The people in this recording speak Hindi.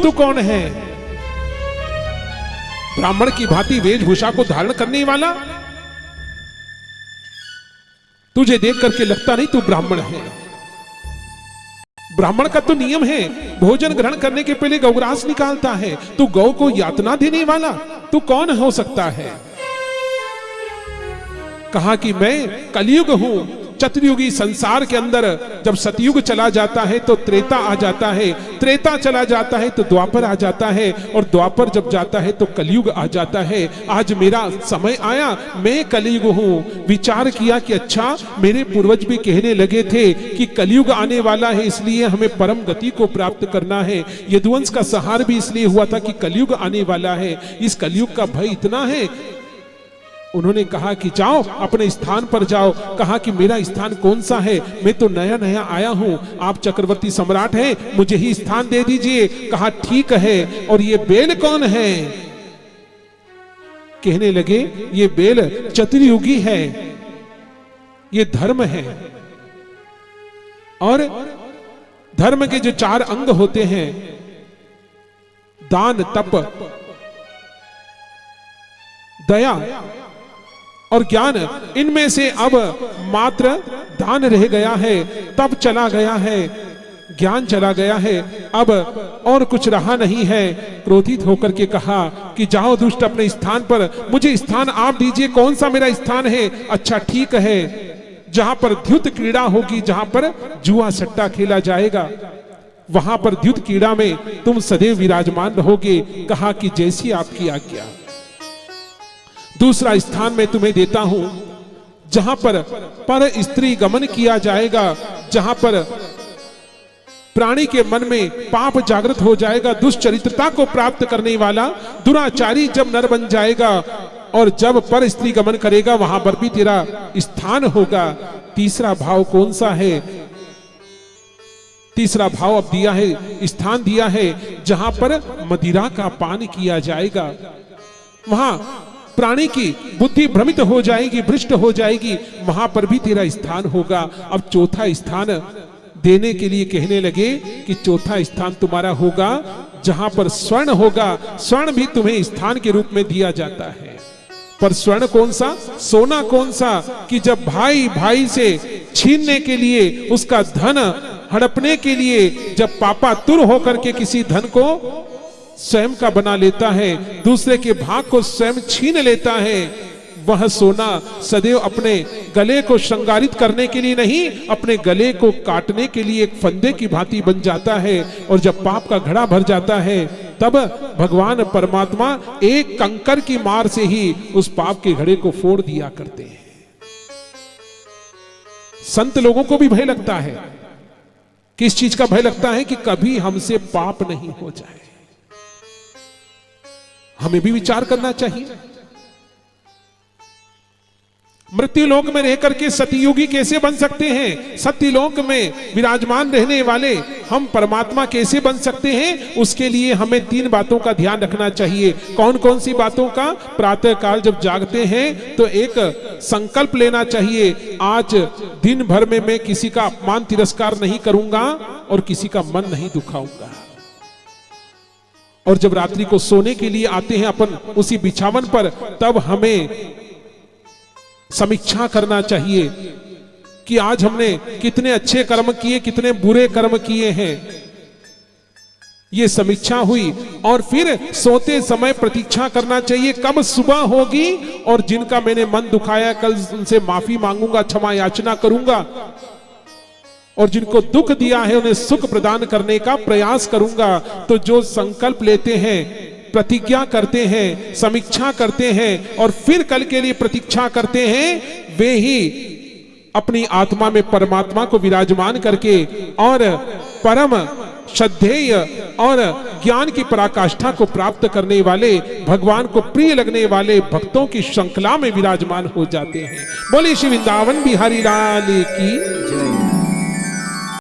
तू कौन है? ब्राह्मण की भांति वेशभूषा को धारण करने वाला? तुझे देख करके लगता नहीं तू ब्राह्मण है। ब्राह्मण का तो नियम है, भोजन ग्रहण करने के पहले गौग्रास निकालता है। तू गौ को यातना देने वाला, तू कौन हो सकता है? कहा कि मैं कलयुग हूं। चतुर्युगी संसार के अंदर जब सतयुग चला जाता है तो त्रेता आ जाता है, त्रेता चला जाता है तो द्वापर आ जाता है, और द्वापर जब जाता है तो कलयुग आ जाता है। आज मेरा समय आया, मैं कलयुग हूं। विचार किया कि अच्छा, मेरे पूर्वज भी कहने लगे थे कि कलयुग आने वाला है, इसलिए हमें परम गति को प्राप्त करना है। यदुवंश का संहार भी इसलिए हुआ था कि कलयुग आने वाला है। इस कलयुग का भय इतना है। उन्होंने कहा कि जाओ अपने स्थान पर जाओ। कहा कि मेरा स्थान कौन सा है? मैं तो नया नया आया हूं, आप चक्रवर्ती सम्राट हैं, मुझे ही स्थान दे दीजिए। कहा ठीक है। और ये बेल कौन है? कहने लगे ये बेल चतुर्युगी है, ये धर्म है। और धर्म के जो 4 अंग होते हैं, दान, तप, दया और ज्ञान, इनमें से अब मात्र दान रह गया है, तप चला गया है, ज्ञान चला गया है, अब और कुछ रहा नहीं है। क्रोधित होकर के कहा कि जाओ दुष्ट अपने स्थान पर, मुझे स्थान आप दीजिए। कौन सा मेरा स्थान है? अच्छा ठीक है, जहां पर द्युत क्रीड़ा होगी, जहां पर जुआ सट्टा खेला जाएगा, वहां पर द्युत क्रीड़ा में तुम सदैव विराजमान रहोगे। कहा कि जैसी आपकी आज्ञा। दूसरा स्थान मैं तुम्हें देता हूं, जहां पर स्त्री गमन किया जाएगा, जहां पर प्राणी के मन में पाप जागृत हो जाएगा, दुष्चरित्रता को प्राप्त करने वाला दुराचारी जब नर बन जाएगा, और जब पर स्त्री गमन करेगा, वहां पर भी तेरा स्थान होगा। तीसरा भाव कौन सा है? तीसरा भाव अब दिया है, स्थान दिया है, जहां पर मदिरा का पान किया जाएगा। वहां प्राणी की बुद्धि भ्रमित हो जाएगी, भ्रष्ट हो जाएगी, वहां पर भी तेरा स्थान होगा। अब चौथा स्थान देने के लिए कहने लगे कि चौथा स्थान तुम्हारा होगा जहां पर स्वर्ण होगा। स्वर्ण भी तुम्हें स्थान के रूप में दिया जाता है, पर स्वर्ण कौन सा? सोना कौन सा? कि जब भाई भाई से छीनने के लिए, उसका धन हड़पने के लिए, जब पापा तुर होकर के किसी धन को स्वयं का बना लेता है, दूसरे के भाग को स्वयं छीन लेता है, वह सोना सदैव अपने गले को श्रृंगारित करने के लिए नहीं, अपने गले को काटने के लिए एक फंदे की भांति बन जाता है। और जब पाप का घड़ा भर जाता है, तब भगवान परमात्मा एक कंकर की मार से ही उस पाप के घड़े को फोड़ दिया करते हैं। संत लोगों को भी भय लगता है। किस चीज का भय लगता है? कि कभी हमसे पाप नहीं हो जाए। हमें भी विचार करना चाहिए। मृत्युलोक में रह करके सतयुगी कैसे बन सकते हैं? सत्यलोक में विराजमान रहने वाले हम परमात्मा कैसे बन सकते हैं? उसके लिए हमें 3 बातों का ध्यान रखना चाहिए। कौन कौन सी बातों का? प्रातः काल जब जागते हैं तो एक संकल्प लेना चाहिए, आज दिन भर में मैं किसी का अपमान तिरस्कार नहीं करूंगा और किसी का मन नहीं दुखाऊंगा। और जब रात्रि को सोने के लिए आते हैं अपन उसी बिछावन पर, तब हमें समीक्षा करना चाहिए कि आज हमने कितने अच्छे कर्म किए, कितने बुरे कर्म किए हैं। ये समीक्षा हुई। और फिर सोते समय प्रतीक्षा करना चाहिए कब सुबह होगी, और जिनका मैंने मन दुखाया कल उनसे माफी मांगूंगा, क्षमा याचना करूंगा, और जिनको दुख दिया है उन्हें सुख प्रदान करने का प्रयास करूंगा। तो जो संकल्प लेते हैं, प्रतिज्ञा करते हैं, समीक्षा करते हैं और फिर कल के लिए प्रतीक्षा करते हैं, वे ही अपनी आत्मा में परमात्मा को विराजमान करके और परम श्रद्धेय और ज्ञान की पराकाष्ठा को प्राप्त करने वाले, भगवान को प्रिय लगने वाले भक्तों की श्रृंखला में विराजमान हो जाते हैं। बोले श्री वृंदावन बिहारी लाल की जय।